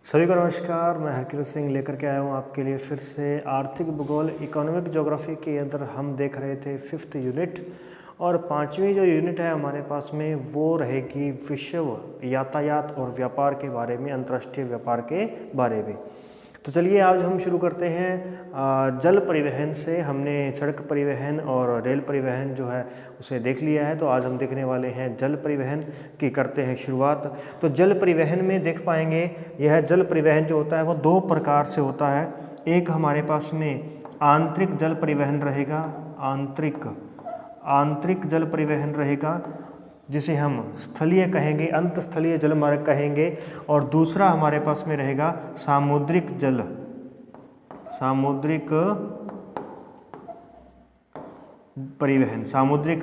सभी को नमस्कार। मैं हरकिरत सिंह लेकर के आया हूँ आपके लिए फिर से आर्थिक भूगोल इकोनॉमिक ज्योग्राफी के अंदर हम देख रहे थे 5th यूनिट और 5वीं जो यूनिट है हमारे पास में वो रहेगी विश्व यातायात और व्यापार के बारे में, अंतर्राष्ट्रीय व्यापार के बारे में। तो चलिए आज हम शुरू करते हैं जल परिवहन से। हमने सड़क परिवहन और रेल परिवहन जो है उसे देख लिया है, तो आज हम देखने वाले हैं जल परिवहन की। करते हैं शुरुआत। तो जल परिवहन में देख पाएंगे यह जल परिवहन जो होता है वो दो प्रकार से होता है। एक हमारे पास में आंतरिक जल परिवहन रहेगा, आंतरिक जल परिवहन रहेगा जिसे हम स्थलीय कहेंगे, अंतस्थलीय जल मार्ग कहेंगे। और दूसरा हमारे पास में रहेगा सामुद्रिक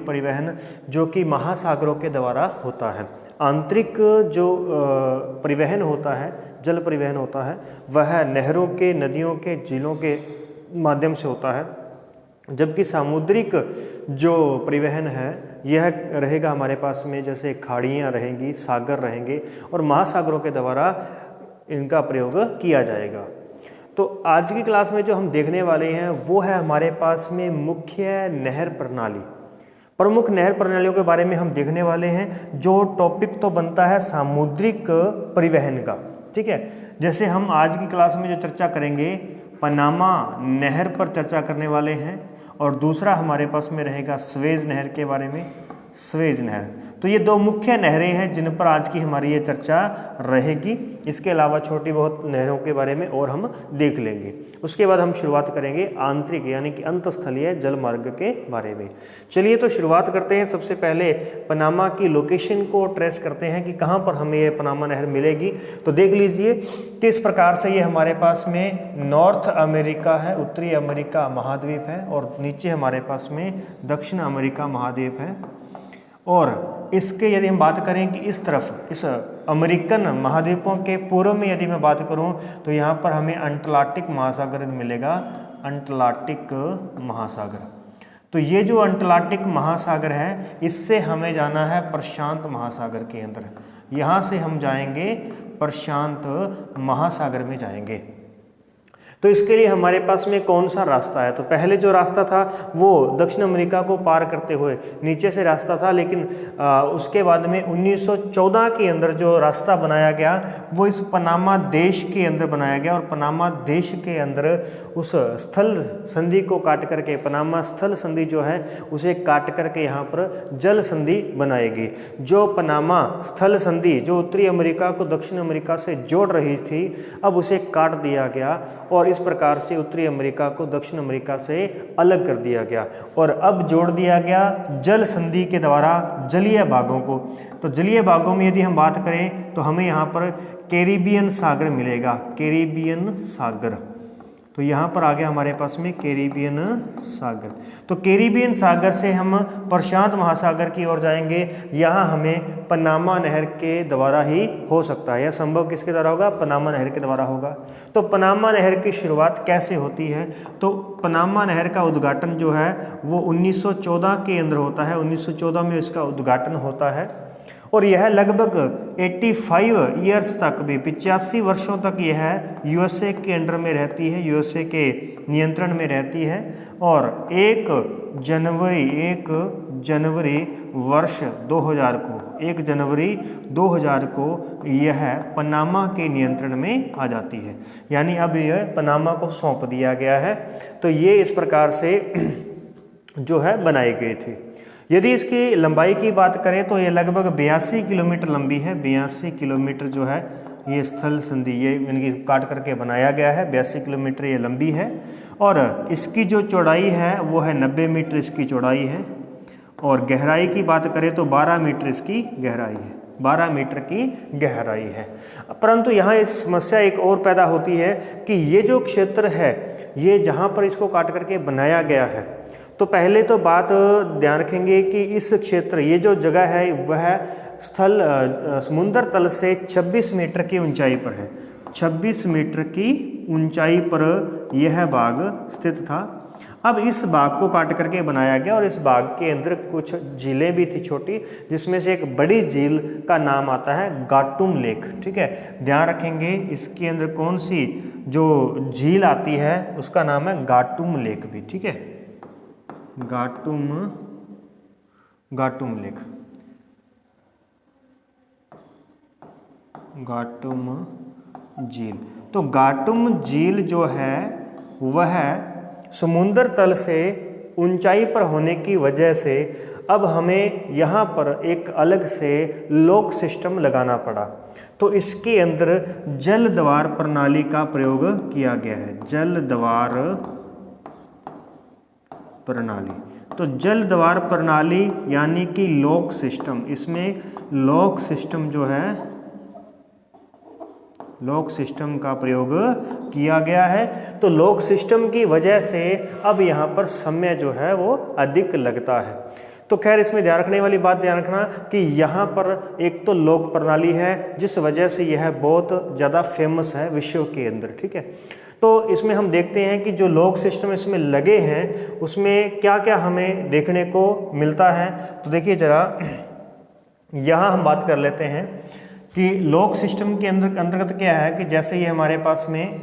परिवहन जो कि महासागरों के द्वारा होता है। आंतरिक जो परिवहन होता है, जल परिवहन होता है, वह नहरों के, नदियों के, झीलों के माध्यम से होता है, जबकि सामुद्रिक जो परिवहन है यह रहेगा हमारे पास में जैसे खाड़ियाँ रहेंगी, सागर रहेंगे और महासागरों के द्वारा इनका प्रयोग किया जाएगा। तो आज की क्लास में जो हम देखने वाले हैं वो है हमारे पास में मुख्य नहर प्रणाली, प्रमुख नहर प्रणालियों के बारे में हम देखने वाले हैं। जो टॉपिक तो बनता है सामुद्रिक परिवहन का, ठीक है। जैसे हम आज की क्लास में जो चर्चा करेंगे पनामा नहर पर चर्चा करने वाले हैं और दूसरा हमारे पास में रहेगा स्वेज नहर के बारे में, स्वेज नहर। तो ये दो मुख्य नहरें हैं जिन पर आज की हमारी ये चर्चा रहेगी। इसके अलावा छोटी बहुत नहरों के बारे में और हम देख लेंगे। उसके बाद हम शुरुआत करेंगे आंतरिक यानी कि अंतस्थलीय जल मार्ग के बारे में। चलिए तो शुरुआत करते हैं। सबसे पहले पनामा की लोकेशन को ट्रेस करते हैं कि कहाँ पर हमें ये पनामा नहर मिलेगी। तो देख लीजिए किस प्रकार से ये हमारे पास में नॉर्थ अमेरिका है, उत्तरी अमेरिका महाद्वीप है, और नीचे हमारे पास में दक्षिण अमेरिका महाद्वीप है। और इसके यदि हम बात करें कि इस तरफ, इस अमेरिकन महाद्वीपों के पूर्व में यदि मैं बात करूं तो यहाँ पर हमें अंटार्कटिक महासागर मिलेगा, अंटार्कटिक महासागर। तो ये जो अंटार्कटिक महासागर है इससे हमें जाना है प्रशांत महासागर के अंदर। यहाँ से हम जाएंगे प्रशांत महासागर में जाएंगे। तो इसके लिए हमारे पास में कौन सा रास्ता है? तो पहले जो रास्ता था वो दक्षिण अमेरिका को पार करते हुए नीचे से रास्ता था, लेकिन उसके बाद में 1914 के अंदर जो रास्ता बनाया गया वो इस पनामा देश के अंदर बनाया गया। और पनामा देश के अंदर उस स्थल संधि को काट करके, पनामा स्थल संधि जो है उसे काट करके यहाँ पर जल संधि बनाएगी। जो पनामा स्थल संधि जो उत्तरी अमेरिका को दक्षिण अमेरिका से जोड़ रही थी, अब उसे काट दिया गया और इस प्रकार से उत्तरी अमेरिका को दक्षिण अमेरिका से अलग कर दिया गया और अब जोड़ दिया गया जल संधि के द्वारा जलीय भागों को। तो जलीय भागों में यदि हम बात करें तो हमें यहाँ पर कैरिबियन सागर मिलेगा, कैरिबियन सागर। तो यहाँ पर आ गया हमारे पास में कैरिबियन सागर। तो कैरिबियन सागर से हम प्रशांत महासागर की ओर जाएंगे। यहाँ हमें पनामा नहर के द्वारा ही हो सकता है। यह संभव किसके द्वारा होगा? पनामा नहर के द्वारा होगा। तो पनामा नहर की शुरुआत कैसे होती है? तो पनामा नहर का उद्घाटन जो है वो 1914 के अंदर होता है। 1914 में इसका उद्घाटन होता है और यह लगभग 85 ईयर्स तक भी, 85 वर्षों तक यह यूएसए के अंडर में रहती है, यूएसए के नियंत्रण में रहती है। और 1 जनवरी वर्ष 2000 को, 1 जनवरी 2000 को यह पनामा के नियंत्रण में आ जाती है। यानी अब यह पनामा को सौंप दिया गया है। तो ये इस प्रकार से जो है बनाए गए थे। यदि इसकी लंबाई की बात करें तो ये लगभग 82 किलोमीटर लंबी है। 82 किलोमीटर जो है ये स्थल संधि, ये इनकी काट करके बनाया गया है। 82 किलोमीटर ये लंबी है और इसकी जो चौड़ाई है वो है 90 मीटर इसकी चौड़ाई है। और गहराई की बात करें तो 12 मीटर इसकी गहराई है, 12 मीटर की गहराई है। परंतु यहाँ इस समस्या एक और पैदा होती है कि ये जो क्षेत्र है, ये जहाँ पर इसको काट करके बनाया गया है, तो पहले तो बात ध्यान रखेंगे कि इस क्षेत्र, ये जो जगह है वह स्थल समुद्र तल से 26 मीटर की ऊंचाई पर है। 26 मीटर की ऊंचाई पर यह बाग स्थित था। अब इस बाग को काट करके बनाया गया और इस बाग के अंदर कुछ झीलें भी थी छोटी, जिसमें से एक बड़ी झील का नाम आता है गाटुम लेक। ठीक है, ध्यान रखेंगे इसके अंदर कौन सी जो झील आती है उसका नाम है गाटुम लेक भी। ठीक है, गाटुम लेक, गाटुम झील। तो गाटुम झील जो है वह समुद्र तल से ऊंचाई पर होने की वजह से अब हमें यहाँ पर एक अलग से लॉक सिस्टम लगाना पड़ा। तो इसके अंदर जल द्वार प्रणाली का प्रयोग किया गया है, जल द्वार प्रणाली। तो जल द्वार प्रणाली यानी कि लॉक सिस्टम, इसमें लॉक सिस्टम जो है, लॉक सिस्टम का प्रयोग किया गया है। तो लॉक सिस्टम की वजह से अब यहाँ पर समय जो है वो अधिक लगता है। तो खैर इसमें ध्यान रखने वाली बात ध्यान रखना कि यहाँ पर एक तो लॉक प्रणाली है जिस वजह से यह बहुत ज़्यादा फेमस है विश्व के अंदर। ठीक है, तो इसमें हम देखते हैं कि जो लॉक सिस्टम इसमें लगे हैं उसमें क्या क्या हमें देखने को मिलता है। तो देखिए ज़रा, यहाँ हम बात कर लेते हैं कि लॉक सिस्टम के अंतर्गत क्या है कि जैसे ये हमारे पास में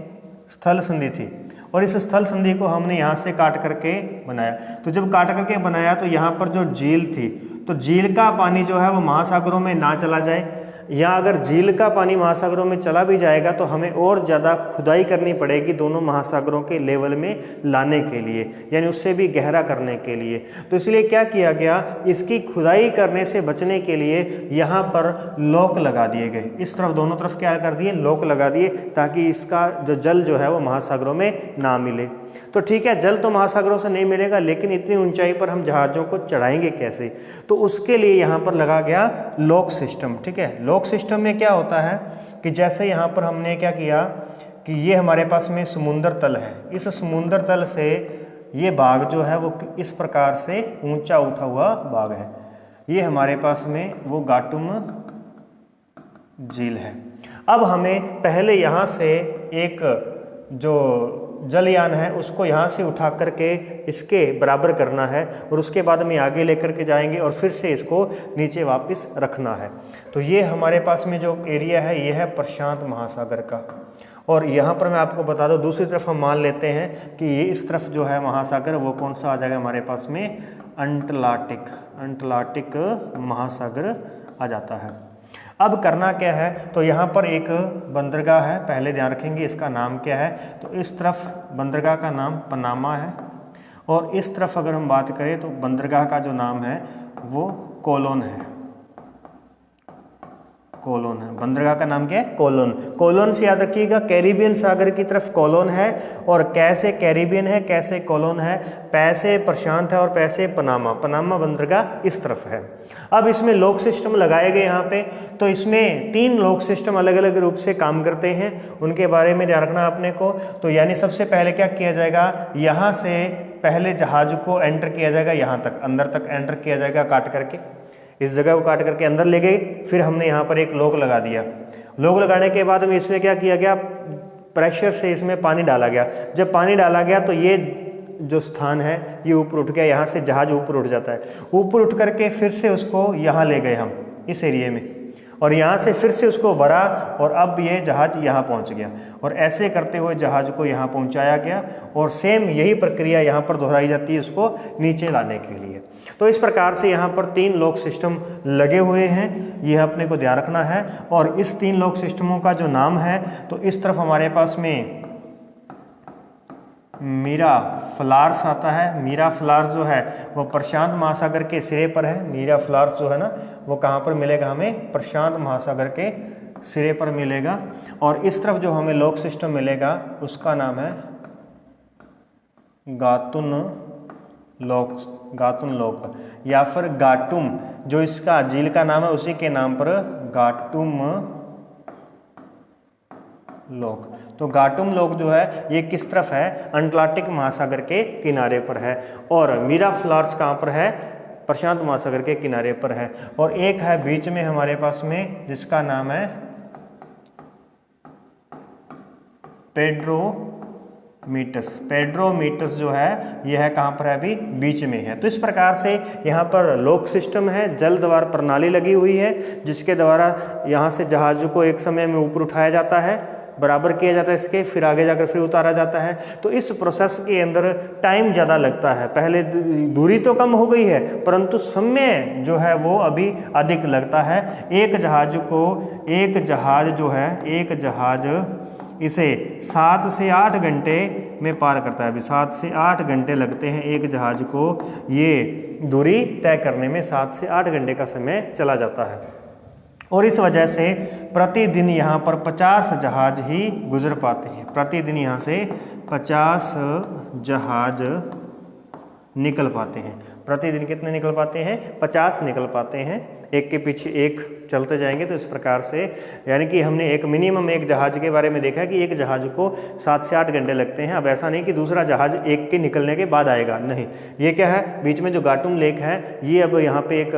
स्थल संधि थी और इस स्थल संधि को हमने यहाँ से काट करके बनाया। तो जब काट करके बनाया तो यहाँ पर जो झील थी, तो झील का पानी जो है वो महासागरों में ना चला जाए, या अगर झील का पानी महासागरों में चला भी जाएगा तो हमें और ज़्यादा खुदाई करनी पड़ेगी दोनों महासागरों के लेवल में लाने के लिए, यानी उससे भी गहरा करने के लिए। तो इसलिए क्या किया गया, इसकी खुदाई करने से बचने के लिए यहाँ पर लॉक लगा दिए गए। इस तरफ दोनों तरफ क्या कर दिए, लॉक लगा दिए, ताकि इसका जो जल जो है वो महासागरों में ना मिले। तो ठीक है, जल तो महासागरों से नहीं मिलेगा, लेकिन इतनी ऊंचाई पर हम जहाज़ों को चढ़ाएंगे कैसे, तो उसके लिए यहाँ पर लगा गया लॉक सिस्टम। ठीक है, लॉक सिस्टम में क्या होता है कि जैसे यहाँ पर हमने क्या किया कि ये हमारे पास में समुद्र तल है, इस समुद्र तल से ये बाग जो है वो इस प्रकार से ऊंचा उठा हुआ बाग है। ये हमारे पास में वो गाटुम झील है। अब हमें पहले यहाँ से एक जो जलयान है उसको यहाँ से उठा करके इसके बराबर करना है और उसके बाद में आगे लेकर के जाएंगे और फिर से इसको नीचे वापस रखना है। तो ये हमारे पास में जो एरिया है ये है प्रशांत महासागर का। और यहाँ पर मैं आपको बता दूँ, दूसरी तरफ हम मान लेते हैं कि ये इस तरफ जो है महासागर वो कौन सा आ जाएगा हमारे पास में, अंटार्कटिक महासागर आ जाता है। अब करना क्या है, तो यहाँ पर एक बंदरगाह है, पहले ध्यान रखेंगे इसका नाम क्या है। तो इस तरफ बंदरगाह का नाम पनामा है और इस तरफ अगर हम बात करें तो बंदरगाह का जो नाम है वो कोलोन है। कोलोन है, बंदरगाह का नाम क्या है, कोलोन। कोलोन से याद रखिएगा कैरिबियन सागर की तरफ कोलोन है, और कैसे कैरिबियन है कैसे कोलोन है, पैसे प्रशांत है और पैसे पनामा, पनामा बंदरगाह इस तरफ है। अब इसमें लॉक सिस्टम लगाए गए यहाँ पे, तो इसमें 3 लॉक सिस्टम अलग अलग रूप से काम करते हैं, उनके बारे में ध्यान रखना आपने को। तो यानी सबसे पहले क्या किया जाएगा, यहाँ से पहले जहाज को एंटर किया जाएगा, यहाँ तक अंदर तक एंटर किया जाएगा काट करके, इस जगह को काट करके अंदर ले गए। फिर हमने यहाँ पर एक लॉक लगा दिया। लॉक लगाने के बाद में इसमें क्या किया गया, प्रेशर से इसमें पानी डाला गया। जब पानी डाला गया तो ये जो स्थान है ये ऊपर उठ गया, यहाँ से जहाज ऊपर उठ जाता है। ऊपर उठ करके फिर से उसको यहाँ ले गए हम इस एरिया में, और यहाँ से फिर से उसको भरा और अब ये जहाज यहाँ पहुँच गया, और ऐसे करते हुए जहाज को यहाँ पहुँचाया गया। और सेम यही प्रक्रिया यहाँ पर दोहराई जाती है उसको नीचे लाने के लिए। तो इस प्रकार से यहाँ पर 3 लॉक सिस्टम लगे हुए हैं, यह अपने को ध्यान रखना है। और इस 3 लॉक सिस्टमों का जो नाम है, तो इस तरफ हमारे पास में मीरा फ्लार्स आता है। मीरा फ्लार्स जो है वो प्रशांत महासागर के सिरे पर है। मीरा फ्लार्स जो है ना वो कहाँ पर मिलेगा हमें, प्रशांत महासागर के सिरे पर मिलेगा। और इस तरफ जो हमें लॉक सिस्टम मिलेगा उसका नाम है गातुन लॉक या फिर गाटुम, जो इसका झील का नाम है उसी के नाम पर गाटुम लॉक। तो गाटुम लॉक जो है ये किस तरफ है, अंटार्कटिक महासागर के किनारे पर है। और मीरा फ्लार्स कहाँ पर है, प्रशांत महासागर के किनारे पर है। और एक है बीच में हमारे पास में जिसका नाम है पेड्रो मीटस, पेड्रोमीटस जो है यह है कहाँ पर है, अभी बीच में है। तो इस प्रकार से यहाँ पर लॉक सिस्टम है, जल द्वार प्रणाली लगी हुई है, जिसके द्वारा यहाँ से जहाज़ को एक समय में ऊपर उठाया जाता है, बराबर किया जाता है इसके, फिर आगे जाकर फिर उतारा जाता है। तो इस प्रोसेस के अंदर टाइम ज़्यादा लगता है। पहले दूरी तो कम हो गई है, परंतु समय जो है वो अभी अधिक लगता है। एक जहाज़ जो है, एक जहाज़ इसे 7 से 8 घंटे में पार करता है। अभी 7 से 8 घंटे लगते हैं एक जहाज़ को ये दूरी तय करने में, 7 से 8 घंटे का समय चला जाता है। और इस वजह से प्रतिदिन यहाँ पर 50 जहाज ही गुजर पाते हैं। प्रतिदिन यहाँ से 50 जहाज निकल पाते हैं। प्रतिदिन कितने निकल पाते हैं? 50 निकल पाते हैं, एक के पीछे एक चलते जाएंगे। तो इस प्रकार से यानी कि हमने एक मिनिमम एक जहाज़ के बारे में देखा कि एक जहाज़ को 7 से 8 घंटे लगते हैं। अब ऐसा नहीं कि दूसरा जहाज़ एक के निकलने के बाद आएगा, नहीं। ये क्या है, बीच में जो गाटुंग लेक है ये अब यहाँ पे एक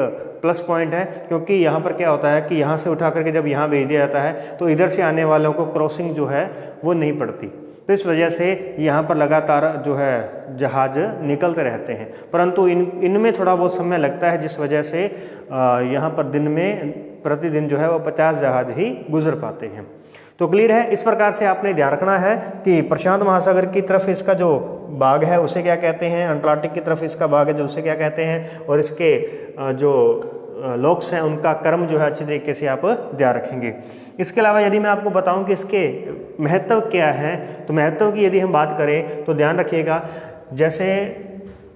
प्लस पॉइंट है, क्योंकि यहाँ पर क्या होता है कि यहाँ से उठा करके जब यहाँ भेज दिया जाता है तो इधर से आने वालों को क्रॉसिंग जो है वो नहीं पड़ती। तो इस वजह से यहाँ पर लगातार जो है जहाज़ निकलते रहते हैं, परंतु इनमें थोड़ा बहुत समय लगता है, जिस वजह से यहाँ पर दिन में प्रतिदिन जो है वो 50 जहाज़ ही गुजर पाते हैं। तो क्लियर है। इस प्रकार से आपने ध्यान रखना है कि प्रशांत महासागर की तरफ इसका जो भाग है उसे क्या कहते हैं, अंटार्कटिक की तरफ इसका भाग है जो उसे क्या कहते हैं, और इसके जो लॉक्स हैं उनका क्रम जो है अच्छी तरीके से आप ध्यान रखेंगे। इसके अलावा यदि मैं आपको बताऊं कि इसके महत्व क्या है, तो महत्व की यदि हम बात करें तो ध्यान रखिएगा, जैसे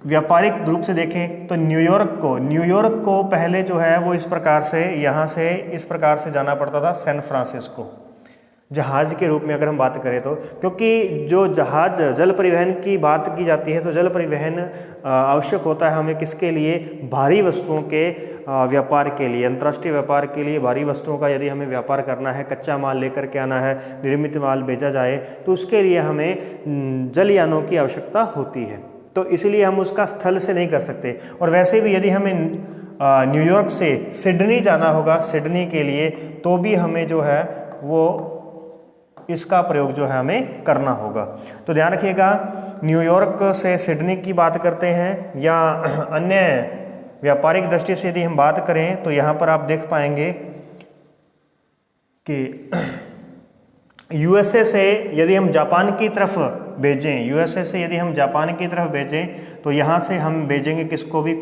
व्यापारिक रूप से देखें तो न्यूयॉर्क को पहले जो है वो इस प्रकार से यहाँ से इस प्रकार से जाना पड़ता था सैन फ्रांसिस्को, जहाज़ के रूप में अगर हम बात करें तो। क्योंकि जो जहाज़ जल परिवहन की बात की जाती है तो जल परिवहन आवश्यक होता है हमें किसके लिए, भारी वस्तुओं के व्यापार के लिए, अंतर्राष्ट्रीय व्यापार के लिए। भारी वस्तुओं का यदि हमें व्यापार करना है, कच्चा माल लेकर के आना है, निर्मित माल भेजा जाए, तो उसके लिए हमें जलयानों की आवश्यकता होती है। तो इसलिए हम उसका स्थल से नहीं कर सकते। और वैसे भी यदि हमें न्यूयॉर्क से सिडनी जाना होगा, सिडनी के लिए, तो भी हमें जो है वो इसका प्रयोग जो है हमें करना होगा। तो ध्यान रखिएगा, न्यूयॉर्क से सिडनी की बात करते हैं या अन्य व्यापारिक दृष्टि से यदि हम बात करें तो यहाँ पर आप देख पाएंगे कि यूएसए से यदि हम जापान की तरफ भेजें, यूएसए से यदि हम जापान की तरफ भेजें तो यहाँ से हम भेजेंगे किसको भी,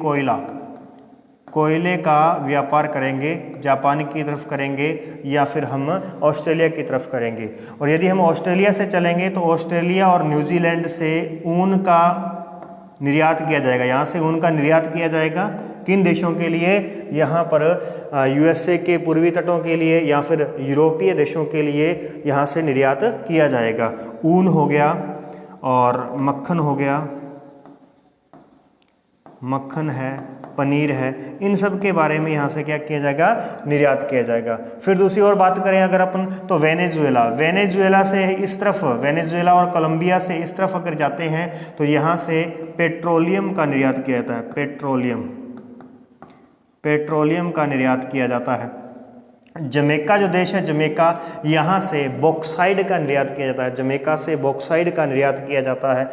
कोयले का व्यापार करेंगे, जापान की तरफ करेंगे या फिर हम ऑस्ट्रेलिया की तरफ करेंगे। और यदि हम ऑस्ट्रेलिया से चलेंगे तो ऑस्ट्रेलिया और न्यूजीलैंड से ऊन का निर्यात किया जाएगा। यहाँ से ऊन का निर्यात किया जाएगा किन देशों के लिए, यहाँ पर यूएसए के पूर्वी तटों के लिए या फिर यूरोपीय देशों के लिए यहाँ से निर्यात किया जाएगा। ऊन हो गया और मक्खन हो गया, मक्खन है, पनीर है, इन सब के बारे में यहाँ से क्या किया जाएगा, निर्यात किया जाएगा। फिर दूसरी और बात करें अगर अपन तो वेनेजुएला से इस तरफ, वेनेजुएला और कोलंबिया से इस तरफ अगर जाते हैं तो यहाँ से पेट्रोलियम का निर्यात किया जाता है, पेट्रोलियम का निर्यात किया जाता है। जमैका जो देश है, जमैका, यहाँ से बॉक्साइड का निर्यात किया जाता है, जमैका से बॉक्साइड का निर्यात किया जाता है।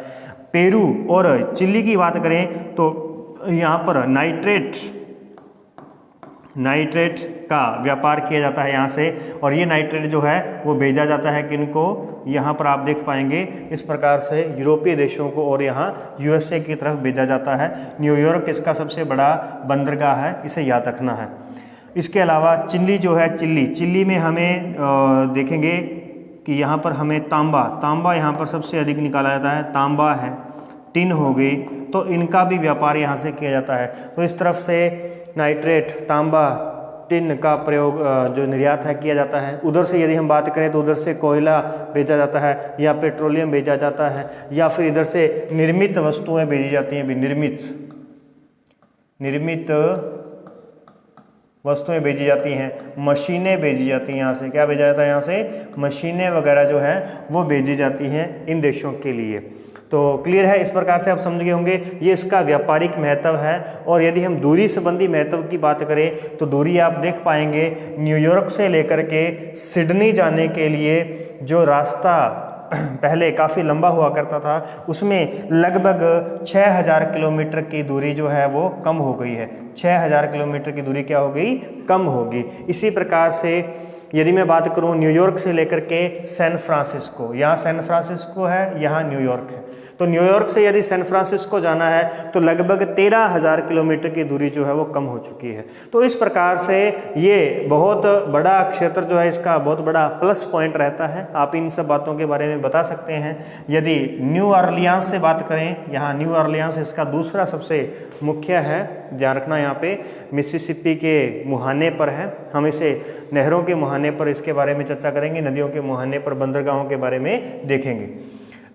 पेरू और चिली की बात करें तो यहाँ पर नाइट्रेट का व्यापार किया जाता है यहाँ से, और ये नाइट्रेट जो है वो भेजा जाता है किनको, यहाँ पर आप देख पाएंगे इस प्रकार से यूरोपीय देशों को, और यहाँ यूएसए की तरफ भेजा जाता है। न्यूयॉर्क इसका सबसे बड़ा बंदरगाह है, इसे याद रखना है। इसके अलावा चिली जो है, चिली में हमें देखेंगे कि यहाँ पर हमें तांबा यहाँ पर सबसे अधिक निकाला जाता है, तांबा है, टिन हो गई, तो इनका भी व्यापार यहाँ से किया जाता है। तो इस तरफ से नाइट्रेट, तांबा, टिन का प्रयोग जो निर्यात है किया जाता है। उधर से यदि हम बात करें तो उधर से कोयला भेजा जाता है या पेट्रोलियम भेजा जाता है, या फिर इधर से निर्मित वस्तुएं भेजी जाती हैं, निर्मित वस्तुएं भेजी जाती हैं, मशीनें भेजी जाती हैं। यहाँ से क्या भेजा जाता है, यहाँ से मशीनें वगैरह जो हैं वो भेजी जाती हैं इन देशों के लिए। तो क्लियर है, इस प्रकार से आप समझ गए होंगे ये इसका व्यापारिक महत्व है। और यदि हम दूरी संबंधी महत्व की बात करें तो दूरी आप देख पाएंगे न्यूयॉर्क से लेकर के सिडनी जाने के लिए जो रास्ता पहले काफ़ी लंबा हुआ करता था, उसमें लगभग 6000 किलोमीटर की दूरी जो है वो कम हो गई है। 6000 किलोमीटर की दूरी क्या हो गई? कम होगी। इसी प्रकार से यदि मैं बात करूं न्यूयॉर्क से लेकर के सैन फ्रांसिस्को, यहाँ सैन फ्रांसिस्को है, यहाँ न्यूयॉर्क है, तो न्यूयॉर्क से यदि सैन फ्रांसिस्को जाना है तो लगभग 13,000 किलोमीटर की दूरी जो है वो कम हो चुकी है। तो इस प्रकार से ये बहुत बड़ा क्षेत्र जो है, इसका बहुत बड़ा प्लस पॉइंट रहता है। आप इन सब बातों के बारे में बता सकते हैं। यदि न्यू ऑरलियांस से बात करें, यहाँ न्यू ऑरलियांस इसका दूसरा सबसे मुख्य है, ध्यान रखना, यहाँ पे मिसिसिपी के मुहाने पर है। हम इसे नहरों के मुहाने पर इसके बारे में चर्चा करेंगे, नदियों के मुहाने पर बंदरगाहों के बारे में देखेंगे।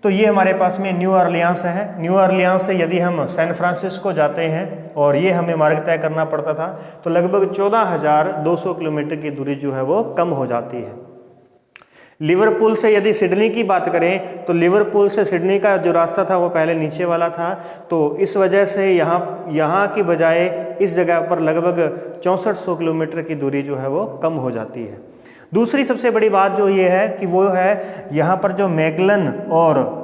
तो ये हमारे पास में न्यू ऑरलियांस है। न्यू ऑरलियांस से यदि हम सैन फ्रांसिस्को जाते हैं और ये हमें मार्ग तय करना पड़ता था तो लगभग 14,200 किलोमीटर की दूरी जो है वो कम हो जाती है। लिवरपूल से यदि सिडनी की बात करें तो लिवरपूल से सिडनी का जो रास्ता था वो पहले नीचे वाला था, तो इस वजह से यहाँ की बजाय इस जगह पर लगभग 6400 किलोमीटर की दूरी जो है वो कम हो जाती है। दूसरी सबसे बड़ी बात जो ये है कि वो है यहाँ पर जो मैगलन और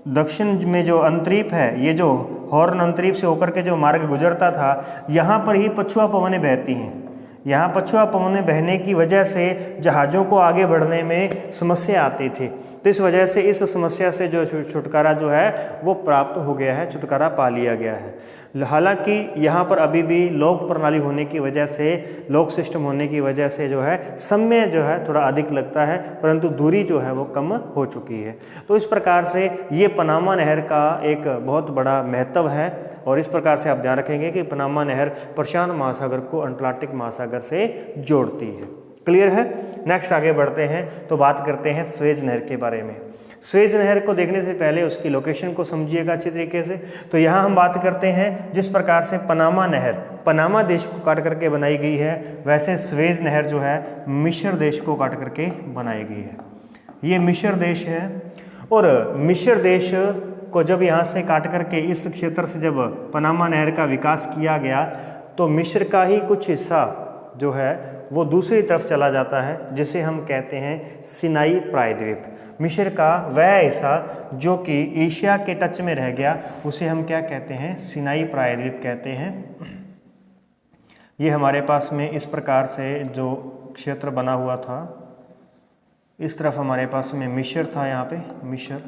दक्षिण में जो अंतरीप है, ये जो हॉर्न अंतरीप से होकर के जो मार्ग गुजरता था, यहाँ पर ही पछुआ पवनें बहती हैं। यहाँ पछुआ पवनें बहने की वजह से जहाज़ों को आगे बढ़ने में समस्या आती थी, तो इस वजह से इस समस्या से जो छुटकारा जो है वो प्राप्त हो गया है, छुटकारा पा लिया गया है। हालांकि यहाँ पर अभी भी लोक प्रणाली होने की वजह से, लोक सिस्टम होने की वजह से जो है समय जो है थोड़ा अधिक लगता है, परंतु दूरी जो है वो कम हो चुकी है। तो इस प्रकार से ये पनामा नहर का एक बहुत बड़ा महत्व है और इस प्रकार से आप ध्यान रखेंगे कि पनामा नहर प्रशांत महासागर को अटलांटिक महासागर से जोड़ती है। क्लियर है? नेक्स्ट आगे बढ़ते हैं तो बात करते हैं स्वेज नहर के बारे में। स्वेज नहर को देखने से पहले उसकी लोकेशन को समझिएगा अच्छी तरीके से। तो यहाँ हम बात करते हैं जिस प्रकार से पनामा नहर पनामा देश को काट करके बनाई गई है, वैसे स्वेज नहर जो है मिस्र देश को काट करके बनाई गई है। ये मिस्र देश है और मिस्र देश को जब यहाँ से काट करके इस क्षेत्र से जब पनामा नहर का विकास किया गया तो मिस्र का ही कुछ हिस्सा जो है वो दूसरी तरफ चला जाता है, जिसे हम कहते हैं सिनाई प्रायद्वीप। मिस्र का वह हिस्सा जो कि एशिया के टच में रह गया उसे हम क्या कहते हैं? सिनाई प्रायद्वीप कहते हैं। ये हमारे पास में इस प्रकार से जो क्षेत्र बना हुआ था, इस तरफ हमारे पास में मिस्र था, यहाँ पे मिस्र,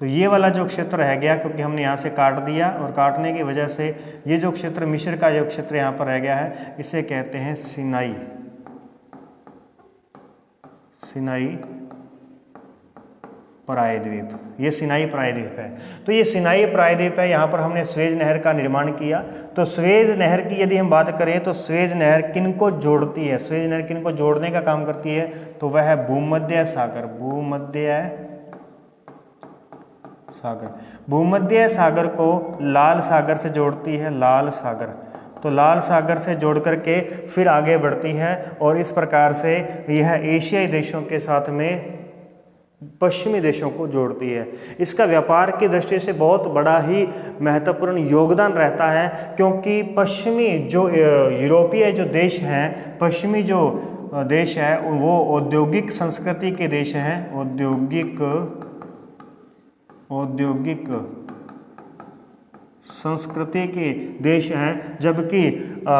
तो ये वाला जो क्षेत्र रह गया क्योंकि हमने यहाँ से काट दिया और काटने की वजह से ये जो क्षेत्र मिस्र का जो क्षेत्र यहाँ पर रह गया है इसे कहते हैं सिनाई प्रायद्वीप। ये सिनाई प्रायद्वीप है। तो ये सिनाई प्रायद्वीप है, यहाँ पर हमने स्वेज नहर का निर्माण किया। तो स्वेज नहर की यदि हम बात करें तो स्वेज नहर किन को जोड़ती है? स्वेज नहर किन को जोड़ने का काम करती है? तो वह है भूमध्य सागर। भूमध्य सागर को लाल सागर से जोड़ती है, लाल सागर। तो लाल सागर से जोड़ करके फिर आगे बढ़ती है और इस प्रकार से यह एशियाई देशों के साथ में पश्चिमी देशों को जोड़ती है। इसका व्यापार की दृष्टि से बहुत बड़ा ही महत्वपूर्ण योगदान रहता है, क्योंकि पश्चिमी जो यूरोपीय जो देश हैं, पश्चिमी जो देश है वो औद्योगिक संस्कृति के देश हैं, औद्योगिक संस्कृति के देश हैं, जबकि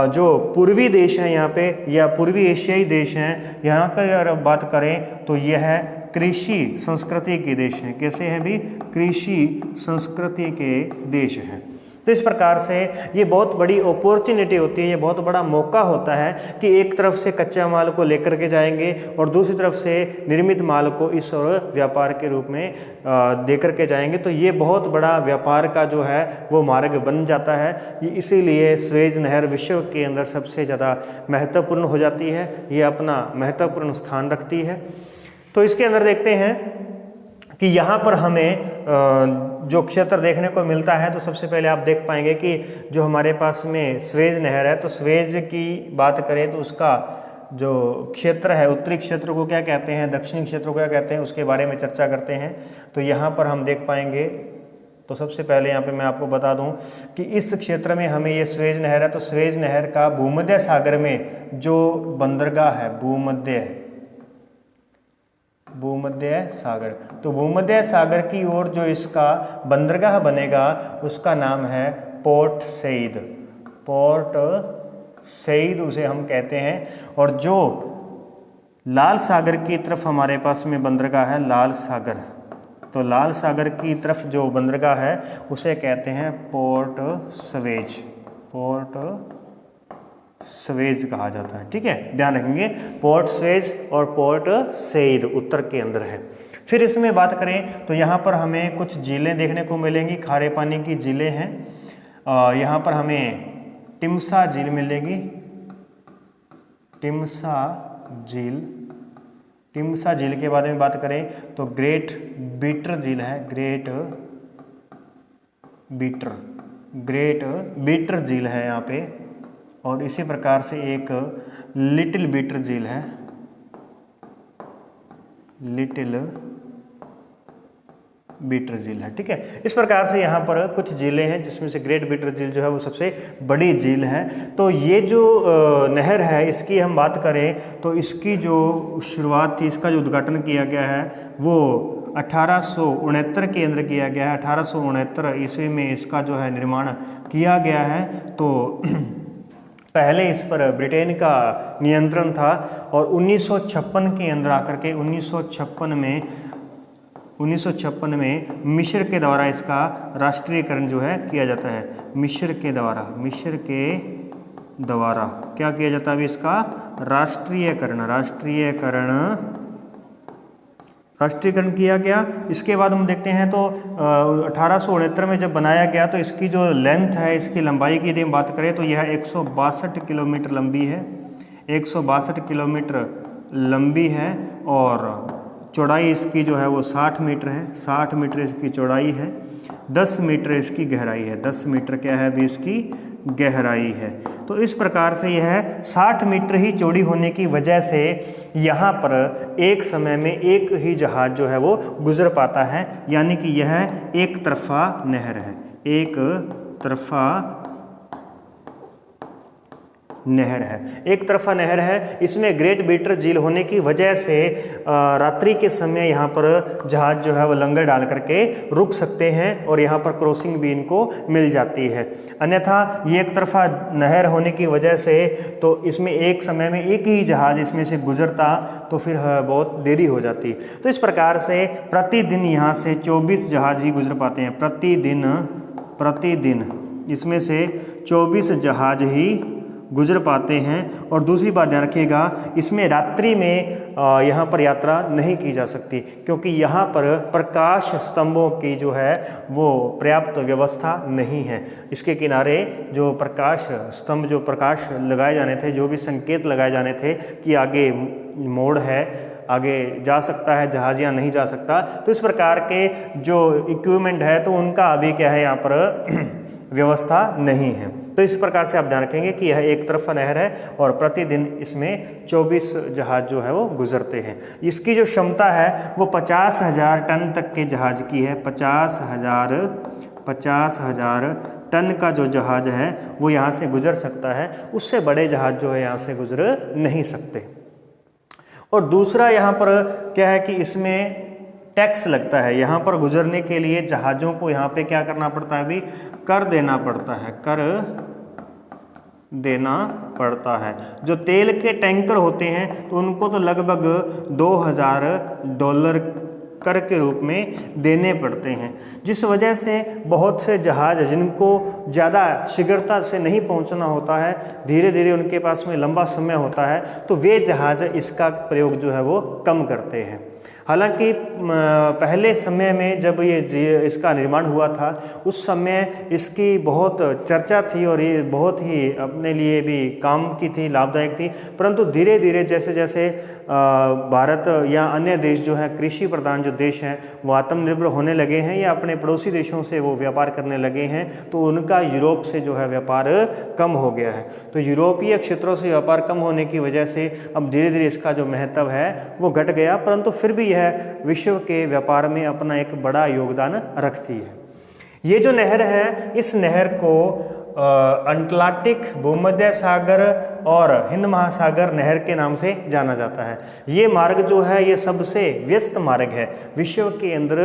जो पूर्वी देश हैं यहाँ पे या पूर्वी एशियाई देश हैं, यहाँ का अगर बात करें तो यह कृषि संस्कृति के देश हैं। कैसे हैं भी? कृषि संस्कृति के देश हैं। तो इस प्रकार से ये बहुत बड़ी अपॉर्चुनिटी होती है, ये बहुत बड़ा मौका होता है कि एक तरफ से कच्चा माल को लेकर के जाएंगे और दूसरी तरफ से निर्मित माल को इस और व्यापार के रूप में दे करके जाएंगे। तो ये बहुत बड़ा व्यापार का जो है वो मार्ग बन जाता है। इसीलिए स्वेज नहर विश्व के अंदर सबसे ज़्यादा महत्वपूर्ण हो जाती है, ये अपना महत्वपूर्ण स्थान रखती है। तो इसके अंदर देखते हैं कि यहाँ पर हमें जो क्षेत्र देखने को मिलता है, तो सबसे पहले आप देख पाएंगे कि जो हमारे पास में स्वेज नहर है, तो स्वेज की बात करें तो उसका जो क्षेत्र है, उत्तरी क्षेत्र को क्या कहते हैं, दक्षिणी क्षेत्र को क्या कहते हैं, उसके बारे में चर्चा करते हैं। तो यहाँ पर हम देख पाएंगे, तो सबसे पहले यहाँ पे मैं आपको बता दूं कि इस क्षेत्र में हमें ये स्वेज नहर है, तो स्वेज नहर का भूमध्य सागर में जो बंदरगाह है, भूमध्य सागर। तो भूमध्य सागर की ओर जो इसका बंदरगाह बनेगा उसका नाम है पोर्ट सईद। पोर्ट सईद उसे हम कहते हैं। और जो लाल सागर की तरफ हमारे पास में बंदरगाह है लाल सागर, तो लाल सागर की तरफ जो बंदरगाह है उसे कहते हैं पोर्ट सवेज। पोर्ट सवेज कहा जाता है। ठीक है, ध्यान रखेंगे, पोर्ट सवेज और पोर्ट सईद उत्तर के अंदर है। फिर इसमें बात करें तो यहाँ पर हमें कुछ झीलें देखने को मिलेंगी, खारे पानी की झीलें हैं। यहाँ पर हमें टिमसा झील मिलेगी, टिमसा झील। टिमसा झील के बारे में बात करें तो ग्रेट बीटर झील है, ग्रेट बीटर झील है यहाँ पे। और इसी प्रकार से एक लिटिल बीटर झील है, लिटिल बीटर झील है। ठीक है, इस प्रकार से यहाँ पर कुछ झीलें हैं जिसमें से ग्रेट बीटर झील जो है वो सबसे बड़ी झील है। तो ये जो नहर है इसकी हम बात करें तो इसकी जो शुरुआत थी, इसका जो उद्घाटन किया गया है वो 1869 के अंदर किया गया है। 1869 ईस्वी में इसका जो है निर्माण किया गया है। तो पहले इस पर ब्रिटेन का नियंत्रण था और 1956 के अंदर आकर के 1956 में मिस्र के द्वारा इसका राष्ट्रीयकरण जो है किया जाता है। मिस्र के द्वारा क्या किया जाता है अभी इसका राष्ट्रीयकरण किया गया। इसके बाद हम देखते हैं तो 1869 में जब बनाया गया तो इसकी जो लेंथ है, इसकी लंबाई की यदि हम बात करें तो यह 162 किलोमीटर लंबी है, 162 किलोमीटर लंबी है। और चौड़ाई इसकी जो है वो 60 मीटर है, 60 मीटर इसकी चौड़ाई है, 10 मीटर इसकी गहराई है, 10 मीटर क्या है अभी इसकी गहराई है। तो इस प्रकार से यह 60 मीटर ही चौड़ी होने की वजह से यहाँ पर एक समय में एक ही जहाज जो है वो गुजर पाता है, यानी कि यह एक तरफा नहर है, एक तरफा नहर है, एक तरफा नहर है। इसमें ग्रेट बीटर झील होने की वजह से रात्रि के समय यहाँ पर जहाज जो है वो लंगर डाल करके रुक सकते हैं और यहाँ पर क्रॉसिंग भी इनको मिल जाती है। अन्यथा ये एक तरफा नहर होने की वजह से तो इसमें एक समय में एक ही जहाज इसमें से गुजरता तो फिर बहुत देरी हो जाती। तो इस प्रकार से प्रतिदिन यहाँ से 24 जहाज ही गुजर पाते हैं, प्रतिदिन इसमें से 24 जहाज ही गुजर पाते हैं। और दूसरी बात ध्यान रखिएगा, इसमें रात्रि में यहाँ पर यात्रा नहीं की जा सकती क्योंकि यहाँ पर प्रकाश स्तंभों की जो है वो पर्याप्त व्यवस्था नहीं है। इसके किनारे जो प्रकाश स्तंभ, जो प्रकाश लगाए जाने थे, जो भी संकेत लगाए जाने थे कि आगे मोड़ है, आगे जा सकता है जहाज या नहीं जा सकता, तो इस प्रकार के जो इक्विपमेंट है तो उनका अभी क्या है यहाँ पर व्यवस्था नहीं है। तो इस प्रकार से आप ध्यान रखेंगे कि यह एक तरफा नहर है और प्रतिदिन इसमें 24 जहाज जो है वो गुजरते हैं। इसकी जो क्षमता है वो 50,000 टन तक के जहाज की है। 50,000 टन का जो जहाज है वो यहाँ से गुजर सकता है, उससे बड़े जहाज जो है यहाँ से गुजर नहीं सकते। और दूसरा यहाँ पर क्या है कि इसमें टैक्स लगता है। यहाँ पर गुजरने के लिए जहाज़ों को यहाँ पे क्या करना पड़ता है, अभी कर देना पड़ता है, कर देना पड़ता है। जो तेल के टैंकर होते हैं तो उनको तो लगभग $2,000 कर के रूप में देने पड़ते हैं, जिस वजह से बहुत से जहाज जिनको ज़्यादा शीघ्रता से नहीं पहुंचना होता है, धीरे धीरे उनके पास में लंबा समय होता है, तो वे जहाज इसका प्रयोग जो है वो कम करते हैं। हालांकि पहले समय में जब ये इसका निर्माण हुआ था उस समय इसकी बहुत चर्चा थी और ये बहुत ही अपने लिए भी काम की थी, लाभदायक थी। परंतु धीरे धीरे जैसे जैसे भारत या अन्य देश जो है कृषि प्रधान जो देश हैं वो आत्मनिर्भर होने लगे हैं या अपने पड़ोसी देशों से वो व्यापार करने लगे हैं, तो उनका यूरोप से जो है व्यापार कम हो गया है। तो यूरोपीय क्षेत्रों से व्यापार कम होने की वजह से अब धीरे धीरे इसका जो महत्व है वो घट गया, परंतु फिर भी यह विश्व के व्यापार में अपना एक बड़ा योगदान रखती है। ये जो नहर है, इस नहर को अटलांटिक, भूमध्य सागर और हिंद महासागर नहर के नाम से जाना जाता है। ये मार्ग जो है ये सबसे व्यस्त मार्ग है विश्व के अंदर।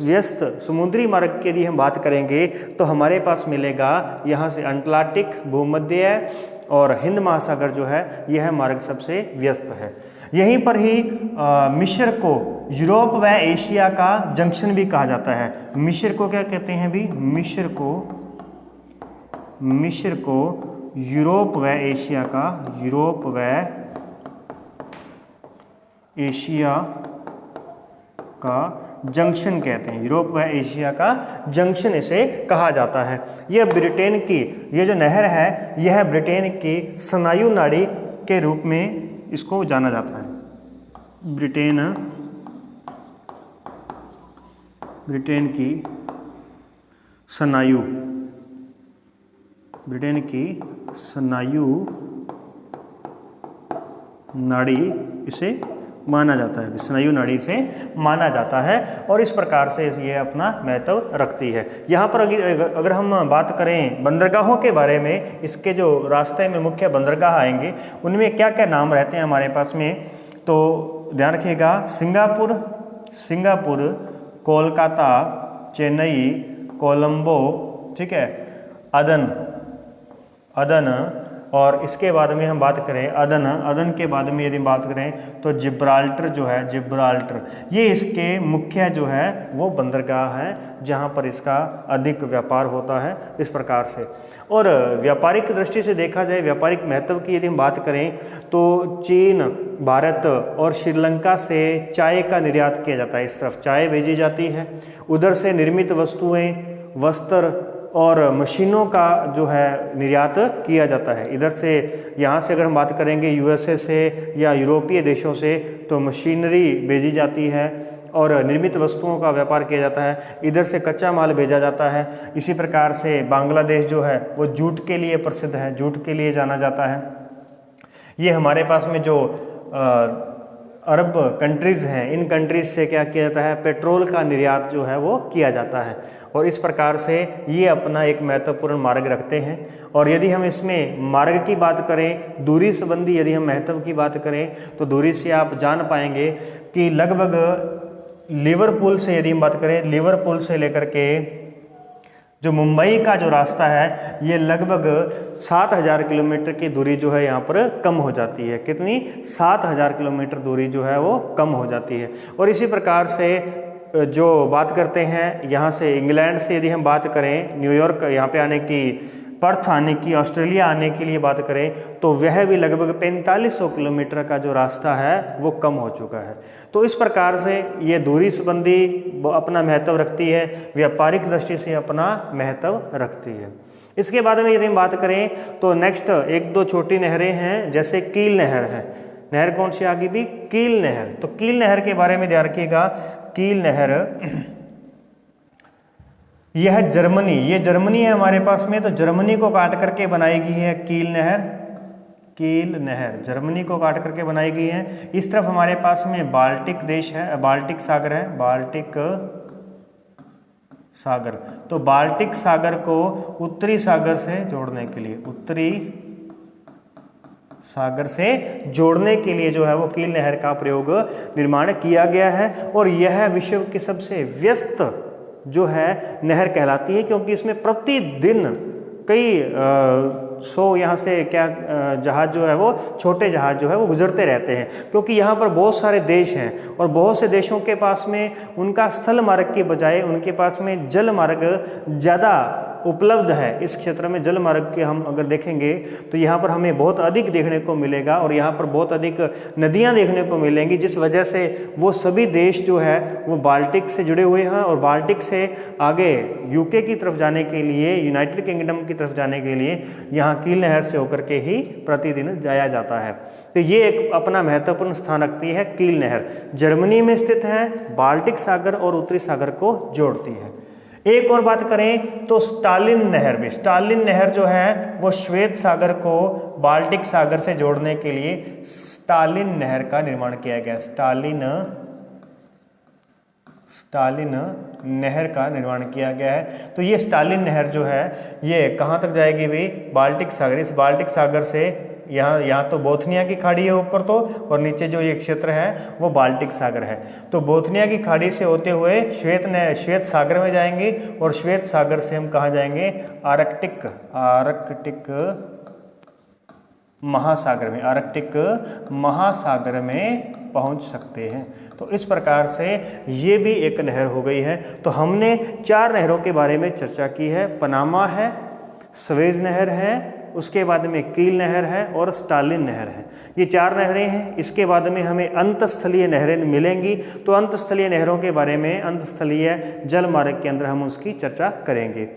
व्यस्त समुद्री मार्ग की यदि हम बात करेंगे तो हमारे पास मिलेगा यहाँ से अटलांटिक, भूमध्य और हिंद महासागर जो है यह मार्ग सबसे व्यस्त है। यहीं पर ही मिस्र को यूरोप व एशिया का जंक्शन भी कहा जाता है। मिस्र को क्या कहते हैं भी? मिस्र को यूरोप व एशिया का जंक्शन कहते हैं। यूरोप व एशिया का जंक्शन इसे कहा जाता है। यह ब्रिटेन की, ये जो नहर है यह ब्रिटेन की स्नायु नाड़ी के रूप में इसको जाना जाता है। ब्रिटेन की स्नायु नाड़ी इसे माना जाता है, स्नायु नाड़ी से माना जाता है और इस प्रकार से ये अपना महत्व रखती है। यहाँ पर अगर हम बात करें बंदरगाहों के बारे में, इसके जो रास्ते में मुख्य बंदरगाह आएंगे उनमें क्या क्या नाम रहते हैं हमारे पास में, तो ध्यान रखिएगा। सिंगापुर, कोलकाता, चेन्नई, कोलंबो, ठीक है, अदन और इसके बाद में हम बात करें अदन के बाद में यदि बात करें तो जिब्राल्टर जो है, ये इसके मुख्य जो है वो बंदरगाह है जहां पर इसका अधिक व्यापार होता है इस प्रकार से। और व्यापारिक दृष्टि से देखा जाए, व्यापारिक महत्व की यदि हम बात करें तो चीन, भारत और श्रीलंका से चाय का निर्यात किया जाता है। इस तरफ चाय भेजी जाती है, उधर से निर्मित वस्तुएं, वस्त्र और मशीनों का जो है निर्यात किया जाता है। इधर से यहाँ से अगर हम बात करेंगे यूएसए से या यूरोपीय देशों से तो मशीनरी भेजी जाती है और निर्मित वस्तुओं का व्यापार किया जाता है। इधर से कच्चा माल भेजा जाता है। इसी प्रकार से बांग्लादेश जो है वो जूट के लिए प्रसिद्ध है, जूट के लिए जाना जाता है। ये हमारे पास में जो अरब कंट्रीज़ हैं, इन कंट्रीज़ से क्या किया जाता है, पेट्रोल का निर्यात जो है वो किया जाता है और इस प्रकार से ये अपना एक महत्वपूर्ण मार्ग रखते हैं। और यदि हम इसमें मार्ग की बात करें, दूरी संबंधी यदि हम महत्व की बात करें तो दूरी से आप जान पाएंगे कि लगभग लिवरपूल से यदि हम बात करें, लिवरपूल से लेकर के जो मुंबई का जो रास्ता है ये लगभग 7000 किलोमीटर की दूरी जो है यहाँ पर कम हो जाती है। कितनी? 7000 किलोमीटर दूरी जो है वो कम हो जाती है। और इसी प्रकार से जो बात करते हैं यहाँ से इंग्लैंड से यदि हम बात करें, न्यूयॉर्क यहाँ पे आने की, पर्थ आने की, ऑस्ट्रेलिया आने के लिए बात करें तो वह भी लगभग 4500 किलोमीटर का जो रास्ता है वो कम हो चुका है। तो इस प्रकार से ये दूरी संबंधी अपना महत्व रखती है, व्यापारिक दृष्टि से अपना महत्व रखती है। इसके बाद में यदि हम बात करें तो नेक्स्ट एक दो छोटी नहरें हैं, जैसे कील नहर है। नहर कौन सी आगे भी? कील नहर। तो कील नहर के बारे में ध्यान रखिएगा। कील नहर यह जर्मनी, ये जर्मनी है हमारे पास में, तो जर्मनी को काट करके बनाई गई है कील नहर। कील नहर जर्मनी को काट करके बनाई गई है। इस तरफ हमारे पास में बाल्टिक देश है, बाल्टिक सागर है, बाल्टिक सागर। तो बाल्टिक सागर को उत्तरी सागर से जोड़ने के लिए, उत्तरी सागर से जोड़ने के लिए जो है वो कील नहर का प्रयोग निर्माण किया गया है। और यह विश्व की सबसे व्यस्त जो है नहर कहलाती है, क्योंकि इसमें प्रतिदिन कई 100 यहाँ से क्या जहाज़ जो है वो, छोटे जहाज़ जो है वो गुजरते रहते हैं, क्योंकि यहाँ पर बहुत सारे देश हैं और बहुत से देशों के पास में उनका स्थल मार्ग के बजाय उनके पास में जल मार्ग ज़्यादा उपलब्ध है। इस क्षेत्र में जल मार्ग के हम अगर देखेंगे तो यहाँ पर हमें बहुत अधिक देखने को मिलेगा और यहाँ पर बहुत अधिक नदियाँ देखने को मिलेंगी, जिस वजह से वो सभी देश जो है वो बाल्टिक से जुड़े हुए हैं और बाल्टिक से आगे यूके की तरफ जाने के लिए, यूनाइटेड किंगडम की तरफ जाने के लिए यहाँ कील नहर से होकर के ही प्रतिदिन जाया जाता है। तो ये एक अपना महत्वपूर्ण स्थान रखती है कील नहर। जर्मनी में स्थित है, बाल्टिक सागर और उत्तरी सागर को जोड़ती है। एक और बात करें तो स्टालिन नहर भी, स्टालिन नहर जो है वो श्वेत सागर को बाल्टिक सागर से जोड़ने के लिए स्टालिन नहर का निर्माण किया गया। स्टालिन नहर का निर्माण किया गया है। तो ये स्टालिन नहर जो है ये कहाँ तक जाएगी भाई? बाल्टिक सागर। इस बाल्टिक सागर से यहाँ तो बोथनिया की खाड़ी है ऊपर तो, और नीचे जो ये क्षेत्र है वो बाल्टिक सागर है। तो बोथनिया की खाड़ी से होते हुए श्वेत सागर में जाएंगे, और श्वेत सागर से हम कहाँ जाएंगे? आर्कटिक महासागर में पहुंच सकते हैं। तो इस प्रकार से ये भी एक नहर हो गई है। तो हमने 4 नहरों के बारे में चर्चा की है। पनामा है, स्वेज नहर है, उसके बाद में कील नहर है और स्टालिन नहर है। ये 4 नहरें हैं। इसके बाद में हमें अंतस्थलीय नहरें मिलेंगी। तो अंतस्थलीय नहरों के बारे में अंतस्थलीय जल मार्ग के अंदर हम उसकी चर्चा करेंगे।